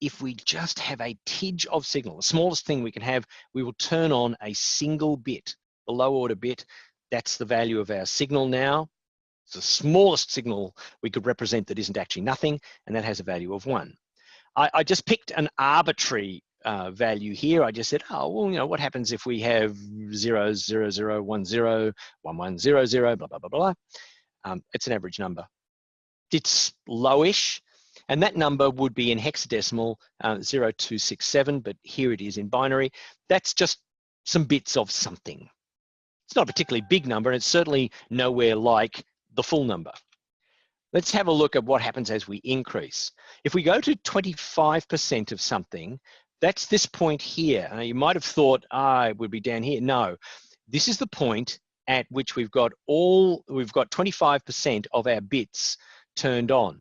If we just have a tidge of signal, the smallest thing we can have, we will turn on a single bit, the low order bit. That's the value of our signal now. It's the smallest signal we could represent that isn't actually nothing, and that has a value of 1. I just picked an arbitrary value here. I just said, oh, well, what happens if we have 0, 0, 0, 1, 0, 1, 1, 0, 0, blah, blah, blah, blah. It's an average number. It's lowish, and that number would be in hexadecimal 0267, but here it is in binary. That's just some bits of something. It's not a particularly big number, and it's certainly nowhere like the full number. Let's have a look at what happens as we increase. If we go to 25% of something, that's this point here. You might have thought, it would be down here. No, this is the point at which we've got 25% of our bits turned on.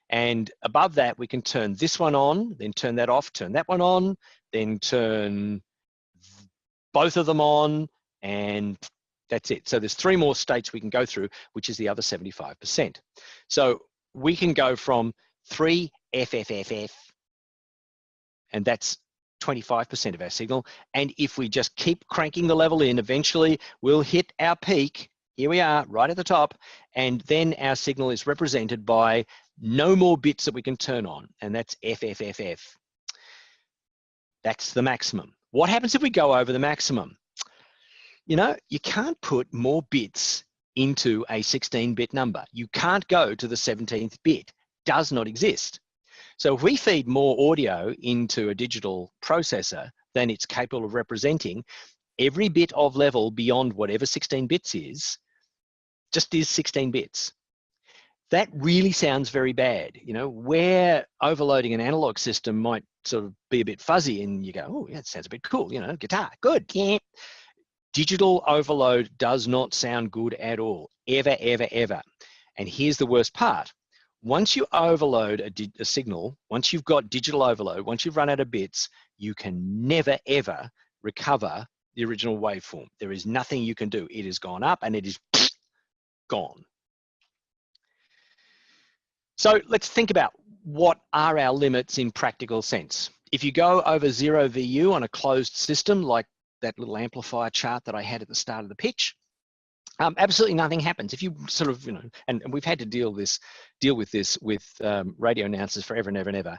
And above that, we can turn this one on, then turn that off, turn that one on, then turn both of them on, and that's it. So there's 3 more states we can go through, which is the other 75%. So we can go from 3 FFFF, and that's 25% of our signal. And if we just keep cranking the level in, eventually we'll hit our peak. Here we are, right at the top. And then our signal is represented by no more bits that we can turn on, and that's FFFF. That's the maximum. What happens if we go over the maximum? You can't put more bits into a 16-bit number. You can't go to the 17th bit. Does not exist. So if we feed more audio into a digital processor than it's capable of representing, every bit of level beyond whatever 16 bits is, just is 16 bits. that really sounds very bad. You know, where overloading an analog system might sort of be a bit fuzzy and you go, oh, yeah, it sounds a bit cool, you know, guitar, good. Yeah. Digital overload does not sound good at all, ever, ever, ever. And here's the worst part. Once you overload a signal, once you've got digital overload, once you've run out of bits, you can never, ever recover the original waveform. There is nothing you can do. It has gone up and it is gone. So let's think about what are our limits in practical sense. If you go over 0 VU on a closed system, like that little amplifier chart that I had at the start of the pitch, absolutely nothing happens. If you sort of, you know, and we've had to deal with this with radio announcers forever and ever and ever.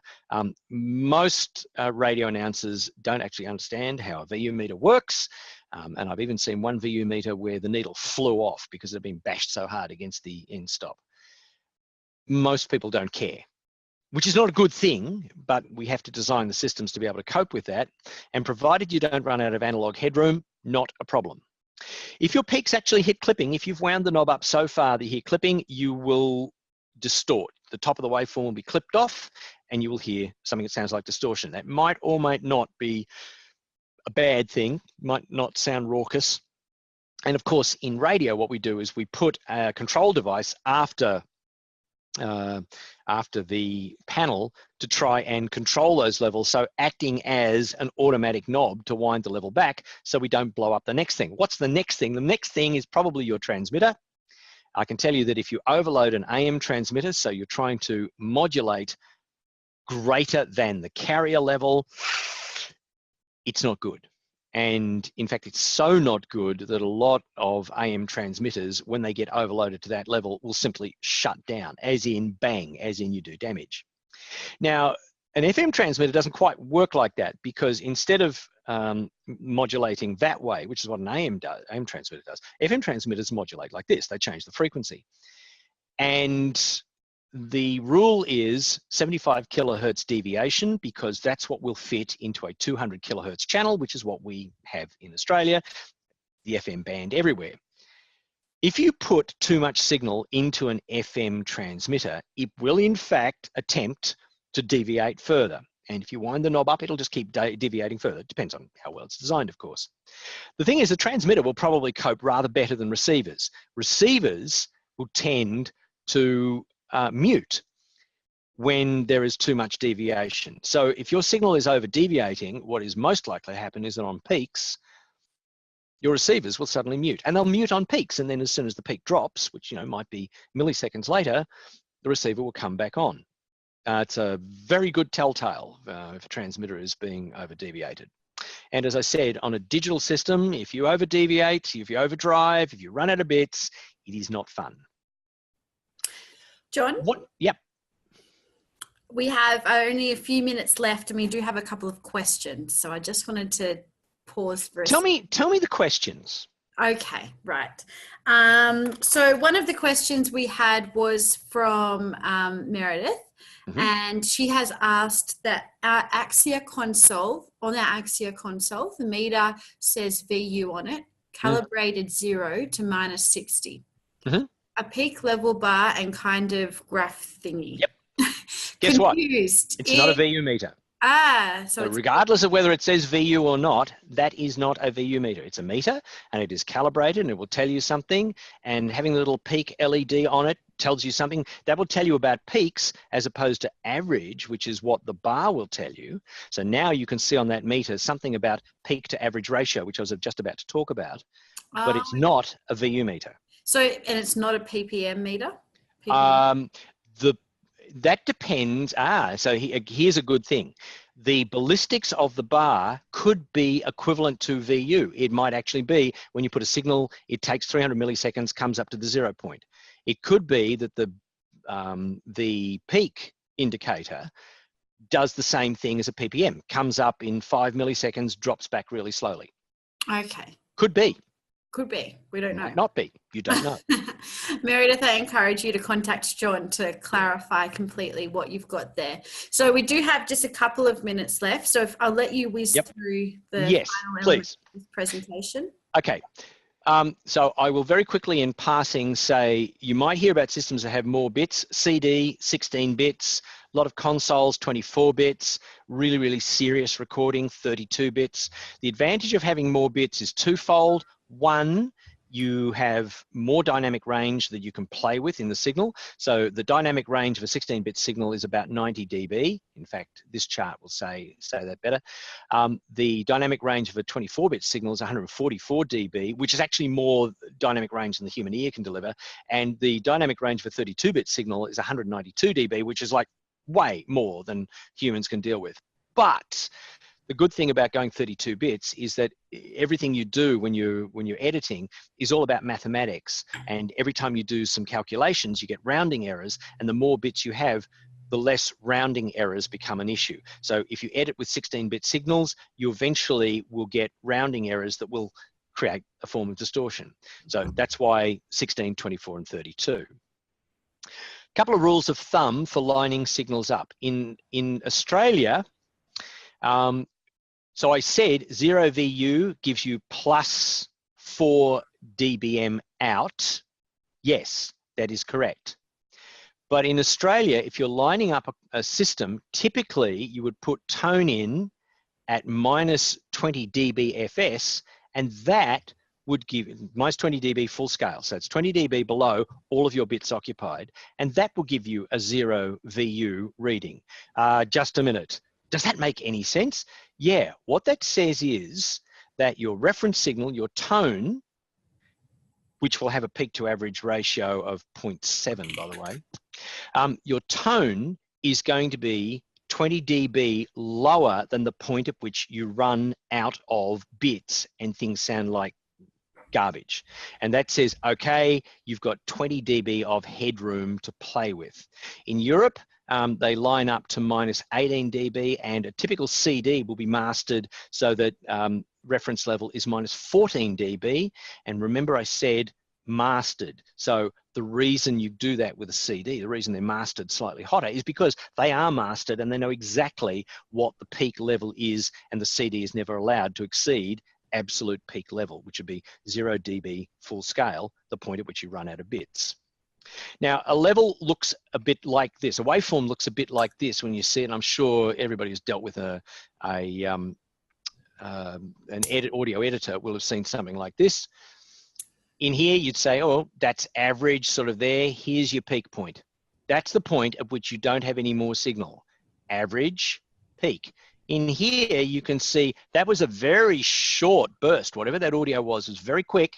Most radio announcers don't actually understand how a VU meter works. And I've even seen one VU meter where the needle flew off because it had been bashed so hard against the end stop. Most people don't care, which is not a good thing, but we have to design the systems to be able to cope with that. And provided you don't run out of analog headroom, not a problem. If your peaks actually hit clipping, if you've wound the knob up so far that you hear clipping, you will distort. The top of the waveform will be clipped off and you will hear something that sounds like distortion. That might or might not be a bad thing, might not sound raucous. And of course, in radio, what we do is we put a control device after the panel to try and control those levels, so acting as an automatic knob to wind the level back so we don't blow up the next thing. What's the next thing? The next thing is probably your transmitter. I can tell you that if you overload an AM transmitter, so you're trying to modulate greater than the carrier level, it's not good. And in fact, it's so not good that a lot of AM transmitters, when they get overloaded to that level, will simply shut down, as in bang, as in you do damage. Now, an FM transmitter doesn't quite work like that, because instead of modulating that way, which is what an AM transmitter does, FM transmitters modulate like this. They change the frequency. And the rule is 75 kilohertz deviation, because that's what will fit into a 200 kilohertz channel, which is what we have in Australia, the FM band everywhere. If you put too much signal into an FM transmitter, it will in fact attempt to deviate further. And if you wind the knob up, it'll just keep deviating further. It depends on how well it's designed, of course. The thing is, the transmitter will probably cope rather better than receivers. Receivers will tend to mute when there is too much deviation. So if your signal is over deviating, what is most likely to happen is that on peaks, your receivers will suddenly mute, and they'll mute on peaks. And then as soon as the peak drops, which, you know, might be milliseconds later, the receiver will come back on. It's a very good telltale if a transmitter is being over deviated. And as I said, on a digital system, if you over deviate, if you overdrive, if you run out of bits, it is not fun. John? What? Yep. We have only a few minutes left, and we do have a couple of questions. So I just wanted to pause for a second. Tell me the questions. Okay, right. So one of the questions we had was from Meredith, and she has asked that our Axia console, on our Axia console, the meter says VU on it, calibrated 0 to -60. A peak level bar and kind of graph thingy. Yep. Guess what? Confused. It's not a VU meter. So regardless of whether it says VU or not, that is not a VU meter. It's a meter, and it is calibrated, and it will tell you something. And having the little peak LED on it tells you something. That will tell you about peaks as opposed to average, which is what the bar will tell you. So now you can see on that meter something about peak to average ratio, which I was just about to talk about. But it's not a VU meter. So, and it's not a ppm meter? That depends. So here's a good thing. The ballistics of the bar could be equivalent to VU. It might actually be when you put a signal, it takes 300 milliseconds, comes up to the 0 point. It could be that the peak indicator does the same thing as a ppm, comes up in 5 milliseconds, drops back really slowly. Okay. Could be. Could be. We don't know. Might not be. You don't know. Meredith, I encourage you to contact John to clarify completely what you've got there. So we do have just a couple of minutes left. So I'll let you whiz through the final element of this presentation. Okay. So I will very quickly in passing say, you might hear about systems that have more bits, CD, 16 bits, a lot of consoles, 24 bits, really, really serious recording, 32 bits. The advantage of having more bits is twofold. One, you have more dynamic range that you can play with in the signal. So the dynamic range of a 16-bit signal is about 90 dB. In fact, this chart will say that better. The dynamic range of a 24-bit signal is 144 dB, which is actually more dynamic range than the human ear can deliver. And the dynamic range of a 32-bit signal is 192 dB, which is like way more than humans can deal with. But the good thing about going 32 bits is that everything you do when you're editing is all about mathematics. And every time you do some calculations, you get rounding errors. And the more bits you have, the less rounding errors become an issue. So if you edit with 16-bit signals, you eventually will get rounding errors that will create a form of distortion. So that's why 16, 24, and 32. Couple of rules of thumb for lining signals up. In Australia, so I said 0 VU gives you plus 4 dBm out. Yes, that is correct. But in Australia, if you're lining up a system, typically you would put tone in at minus 20 dB FS, and that would give minus 20 dB full scale. So it's 20 dB below all of your bits occupied, and that will give you a 0 VU reading. Just a minute. Does that make any sense? Yeah, what that says is that your reference signal, your tone, which will have a peak to average ratio of 0.7, by the way, your tone is going to be 20 dB lower than the point at which you run out of bits and things sound like garbage. And that says, okay, you've got 20 dB of headroom to play with. In Europe, they line up to minus 18 dB, and a typical CD will be mastered so that reference level is minus 14 dB. And remember I said mastered. So the reason you do that with a CD, the reason they're mastered slightly hotter, is because they are mastered and they know exactly what the peak level is, and the CD is never allowed to exceed absolute peak level, which would be 0 dB full scale, the point at which you run out of bits. Now, a level looks a bit like this. A waveform looks a bit like this when you see it. And I'm sure everybody who's dealt with an audio editor will have seen something like this. In here, you'd say, oh, that's average sort of there. Here's your peak point. That's the point at which you don't have any more signal. Average, peak. In here, you can see that was a very short burst. Whatever that audio was very quick.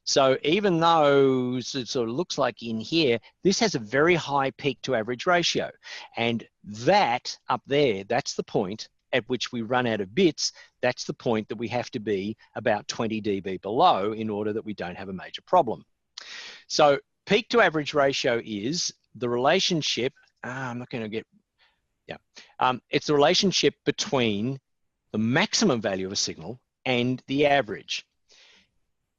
So even though it sort of looks like in here, this has a very high peak to average ratio. And that up there, that's the point at which we run out of bits. That's the point that we have to be about 20 dB below in order that we don't have a major problem. So peak to average ratio is the relationship, I'm not going to get, it's the relationship between the maximum value of a signal and the average.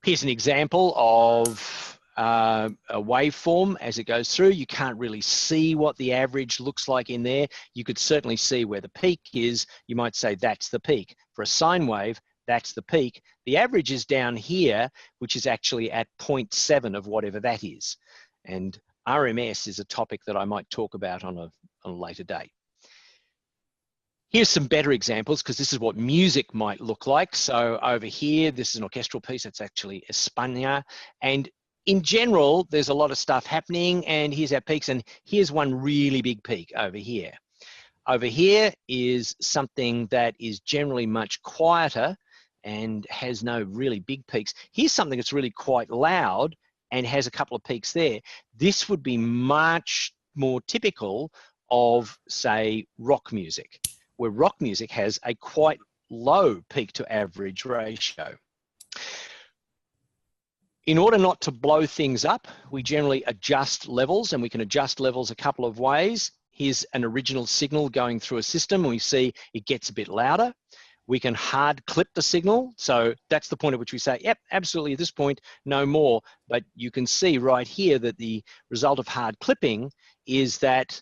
Here's an example of a waveform as it goes through. You can't really see what the average looks like in there. You could certainly see where the peak is. You might say that's the peak. For a sine wave, that's the peak. The average is down here, which is actually at 0.7 of whatever that is. And RMS is a topic that I might talk about on a later date. Here's some better examples, because this is what music might look like. So over here, this is an orchestral piece. That's actually España. And in general, there's a lot of stuff happening, and here's our peaks. And here's one really big peak over here. Over here is something that is generally much quieter and has no really big peaks. Here's something that's really quite loud and has a couple of peaks there. This would be much more typical of, say, rock music, where rock music has a quite low peak to average ratio. In order not to blow things up, we generally adjust levels, and we can adjust levels a couple of ways. Here's an original signal going through a system, and we see it gets a bit louder. We can hard clip the signal. So that's the point at which we say, yep, absolutely at this point, no more. But you can see right here that the result of hard clipping is that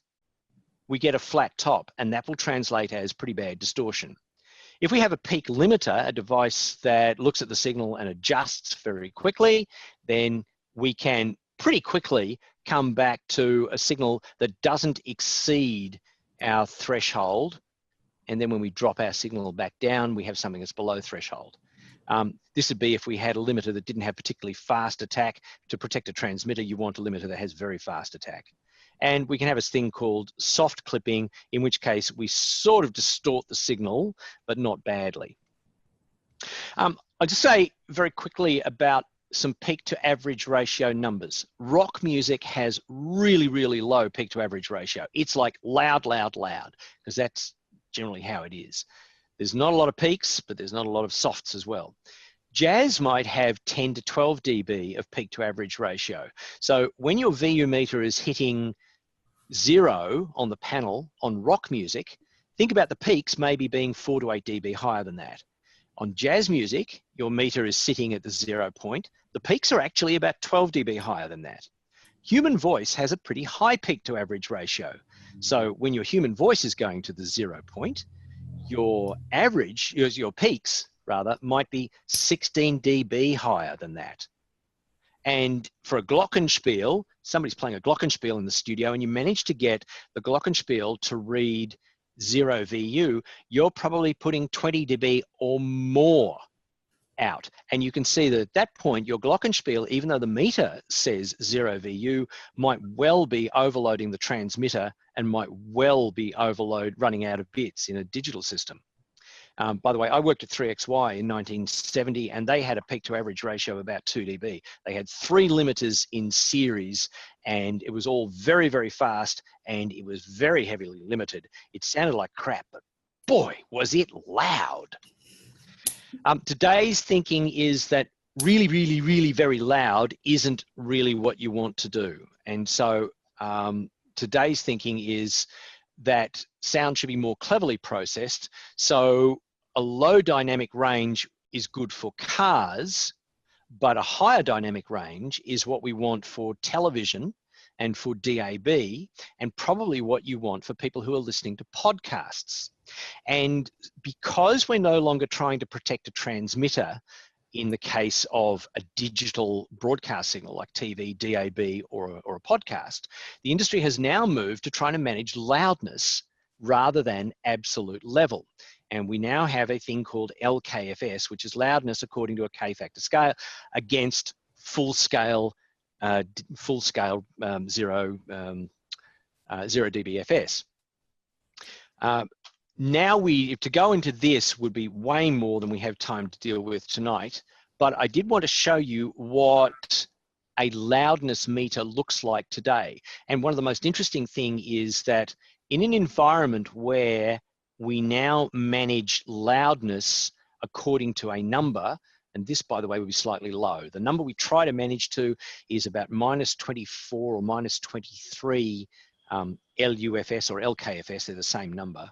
we get a flat top, and that will translate as pretty bad distortion. If we have a peak limiter, a device that looks at the signal and adjusts very quickly, then we can pretty quickly come back to a signal that doesn't exceed our threshold. And then when we drop our signal back down, we have something that's below threshold. This would be if we had a limiter that didn't have particularly fast attack. To protect a transmitter, you want a limiter that has very fast attack. And we can have a thing called soft clipping, in which case we sort of distort the signal, but not badly. I'll just say very quickly about some peak to average ratio numbers. Rock music has really, really low peak to average ratio. It's like loud, loud, loud, because that's generally how it is. There's not a lot of peaks, but there's not a lot of softs as well. Jazz might have 10 to 12 dB of peak to average ratio. So when your VU meter is hitting 0 on the panel on rock music, think about the peaks maybe being 4 to 8 dB higher than that. On jazz music, your meter is sitting at the 0 point. The peaks are actually about 12 dB higher than that. Human voice has a pretty high peak to average ratio. So when your human voice is going to the 0 point, your average, your peaks rather, might be 16 dB higher than that. And for a glockenspiel, somebody's playing a glockenspiel in the studio and you manage to get the glockenspiel to read 0 VU, you're probably putting 20 dB or more out. And you can see that at that point, your glockenspiel, even though the meter says 0 VU, might well be overloading the transmitter and might well be running out of bits in a digital system. By the way, I worked at 3XY in 1970 and they had a peak to average ratio of about 2 dB. They had 3 limiters in series and it was all very, very fast and it was very heavily limited. It sounded like crap, but boy, was it loud. Today's thinking is that really, really, really very loud isn't really what you want to do. And so today's thinking is that sound should be more cleverly processed. So a low dynamic range is good for cars, but a higher dynamic range is what we want for television and for DAB, and probably what you want for people who are listening to podcasts. And because we're no longer trying to protect a transmitter in the case of a digital broadcast signal like TV, DAB, or a podcast, the industry has now moved to trying to manage loudness rather than absolute level. And we now have a thing called LKFS, which is loudness according to a K-factor scale against full-scale 0 dBFS. Now to go into this would be way more than we have time to deal with tonight, but I did want to show you what a loudness meter looks like today. And one of the most interesting things is that in an environment where we now manage loudness according to a number, and this, by the way, would be slightly low. The number we try to manage to is about -24 or -23 LUFS or LKFS, they're the same number.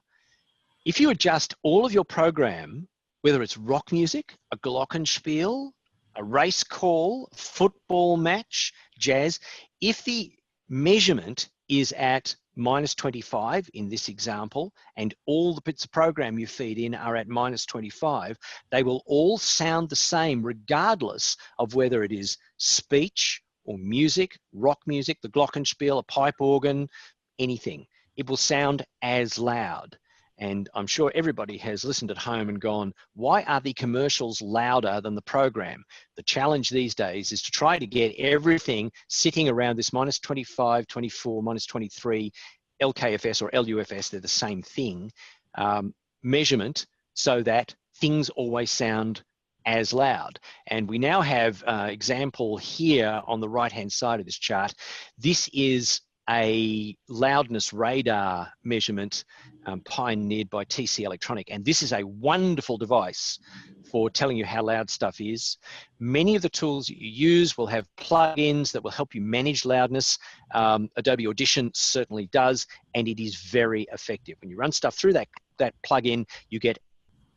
If you adjust all of your program, whether it's rock music, a glockenspiel, a race call, football match, jazz, if the measurement is at -25 in this example, and all the bits of program you feed in are at -25, they will all sound the same regardless of whether it is speech or music, rock music, the glockenspiel, a pipe organ, anything. It will sound as loud. And I'm sure everybody has listened at home and gone, why are the commercials louder than the program? The challenge these days is to try to get everything sitting around this -25, 24, -23 LKFS or LUFS, they're the same thing, measurement, so that things always sound as loud. And we now have an example here on the right-hand side of this chart. This is a loudness radar measurement pioneered by TC Electronic. And this is a wonderful device for telling you how loud stuff is. Many of the tools that you use will have plugins that will help you manage loudness. Adobe Audition certainly does, and it is very effective. When you run stuff through that plugin, you get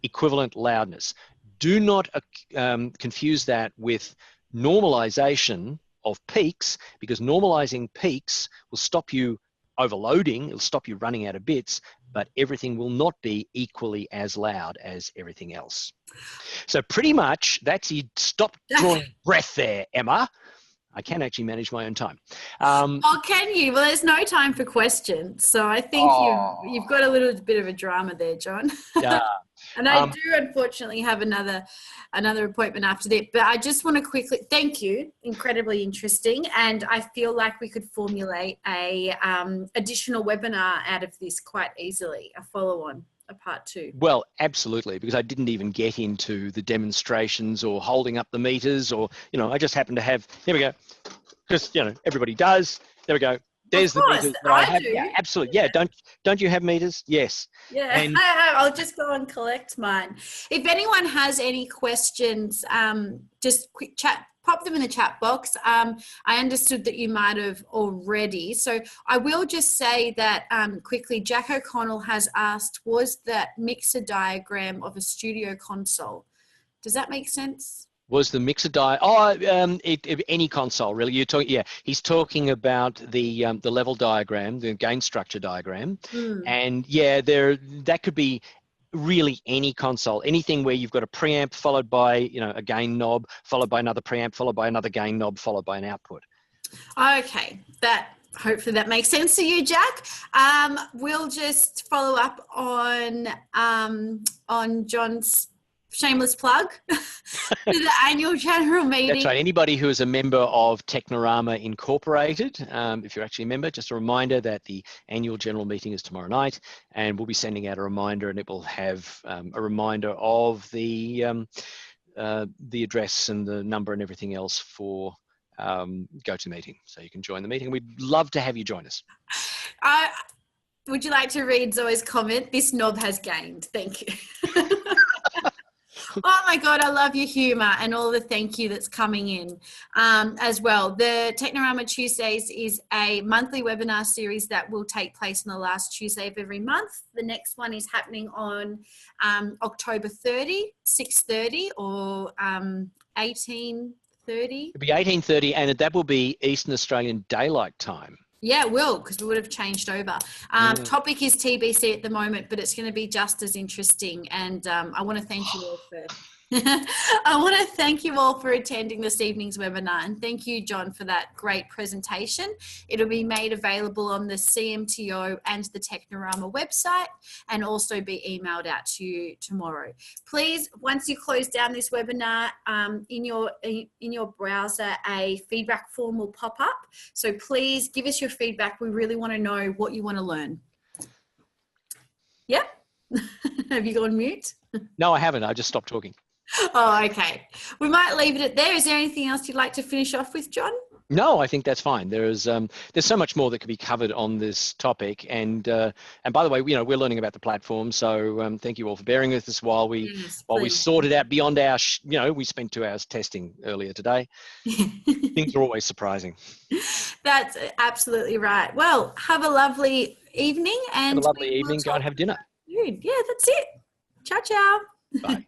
equivalent loudness. Do not confuse that with normalization of peaks, because normalizing peaks will stop you overloading, it'll stop you running out of bits, but everything will not be equally as loud as everything else. So pretty much that's you. Stop drawing breath there, Emma. I can actually manage my own time. Oh, can you? Well, there's no time for questions. So I think you've got a little bit of a drama there, John. Yeah. And I do unfortunately have another appointment after that. But I just want to quickly thank you. Incredibly interesting. And I feel like we could formulate a additional webinar out of this quite easily, a follow-on. A part 2. Well, absolutely, because I didn't even get into the demonstrations or holding up the meters, or I just happened to have. There we go. Just everybody does. There we go. There's the meters that I have. Do. Yeah, absolutely. Yeah. Don't you have meters? Yes. Yeah. And I'll just go and collect mine. If anyone has any questions, just quick chat. Pop them in the chat box. I understood that you might have already. So I will just say that quickly, Jack O'Connell has asked, was that mixer diagram of a studio console? Does that make sense? Was the mixer any console really? You're talking, yeah. He's talking about the level diagram, the gain structure diagram, and yeah, that could be really any console, anything where you've got a preamp followed by a gain knob, followed by another preamp, followed by another gain knob, followed by an output. Okay, hopefully that makes sense to you, Jack. We'll just follow up on John's shameless plug to the annual general meeting. That's right. Anybody who is a member of Technorama Incorporated, if you're actually a member, just a reminder that the annual general meeting is tomorrow night, and we'll be sending out a reminder, and it will have a reminder of the address and the number and everything else for GoToMeeting, so you can join the meeting. We'd love to have you join us. Would you like to read Zoe's comment? This knob has gained. Thank you. Oh my God, I love your humour and all the thank you that's coming in as well. The Technorama Tuesdays is a monthly webinar series that will take place on the last Tuesday of every month. The next one is happening on October 30, 6:30 or 18:30. It'll be 18:30, and that will be Eastern Australian Daylight Time. Yeah, it will, because we would have changed over. Topic is TBC at the moment, but it's going to be just as interesting. And I want to thank you all for I want to thank you all for attending this evening's webinar, and thank you, John, for that great presentation. It'll be made available on the CMTO and the Technorama website, and also be emailed out to you tomorrow. Please, once you close down this webinar, in your browser, a feedback form will pop up. So please give us your feedback. We really want to know what you want to learn. Yep. Have you gone mute? No, I haven't. I just stopped talking. Oh, okay. We might leave it at there. Is there anything else you'd like to finish off with, John? No, I think that's fine. There's so much more that could be covered on this topic, and by the way, we're learning about the platform. So thank you all for bearing with us while we sorted out beyond our we spent 2 hours testing earlier today. Things are always surprising. That's absolutely right. Well, have a lovely evening, and have a lovely evening. Go and have dinner. Yeah, that's it. Ciao, ciao. Bye.